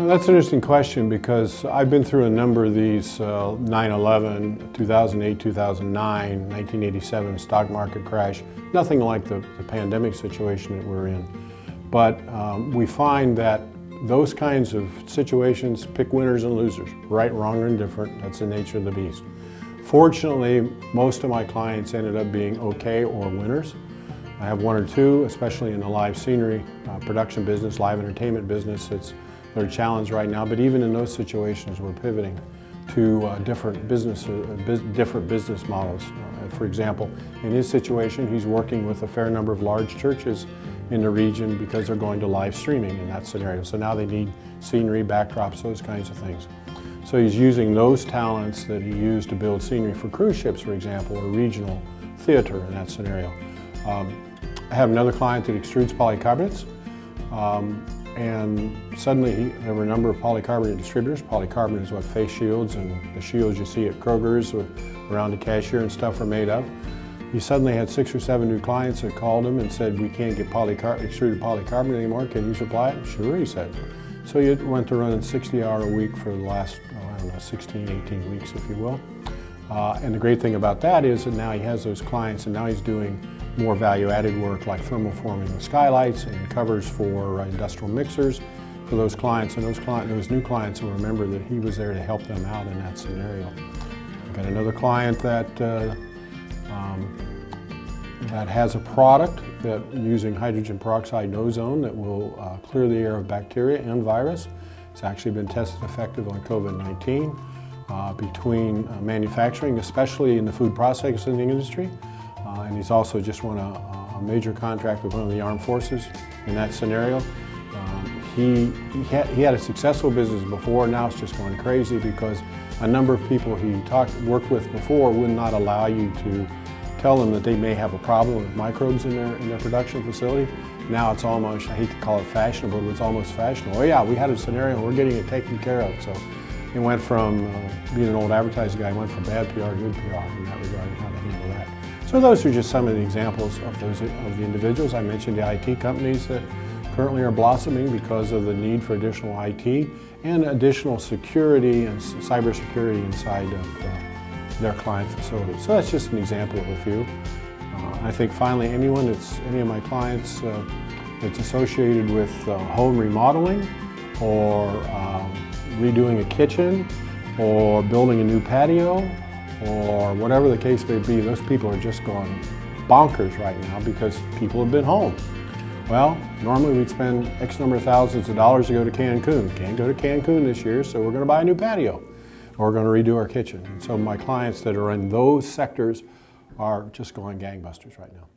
That's an interesting question because I've been through a number of these 9/11, 2008, 2009, 1987 stock market crash. Nothing like the pandemic situation that we're in. But we find that those kinds of situations pick winners and losers, right, wrong, or indifferent. That's the nature of the beast. Fortunately, most of my clients ended up being okay or winners. I have one or two, especially in the live scenery production business, live entertainment business. They're a challenge right now, but even in those situations, we're pivoting to different business models. For example, in his situation, he's working with a fair number of large churches in the region because they're going to live streaming in that scenario. So now they need scenery, backdrops, those kinds of things. So he's using those talents that he used to build scenery for cruise ships, for example, or regional theater in that scenario. I have another client that extrudes polycarbonates. And suddenly there were a number of polycarbonate distributors. Polycarbonate is what face shields and the shields you see at Kroger's around the cashier and stuff are made of. He suddenly had 6 or 7 new clients that called him and said, "We can't get extruded polycarbonate anymore. Can you supply it?" "Sure," he said. So he went to running 60-hour a week for the last, 16, 18 weeks, if you will. And the great thing about that is that now he has those clients and now he's doing more value-added work like thermoforming the skylights and covers for industrial mixers for those clients. And those new clients will remember that he was there to help them out in that scenario. I've got another client that has a product that using hydrogen peroxide and ozone that will clear the air of bacteria and virus. It's actually been tested effective on COVID-19 between manufacturing, especially in the food processing industry. And he's also just won a major contract with one of the armed forces in that scenario. He had a successful business before, now it's just going crazy because a number of people he worked with before would not allow you to tell them that they may have a problem with microbes in their production facility. Now it's almost, I hate to call it fashionable, but it's almost fashionable. Oh yeah, we had a scenario, we're getting it taken care of. So it went from being an old advertising guy, went from bad PR to good PR in that regard and how to handle that. So those are just some of the examples of the individuals. I mentioned the IT companies that currently are blossoming because of the need for additional IT and additional security and cybersecurity inside of their client facilities. So that's just an example of a few. I think finally any of my clients that's associated with home remodeling or redoing a kitchen or building a new patio or whatever the case may be, those people are just going bonkers right now because people have been home. Well, normally we'd spend X number of thousands of dollars to go to Cancun. Can't go to Cancun this year, so we're going to buy a new patio or we're going to redo our kitchen. And so my clients that are in those sectors are just going gangbusters right now.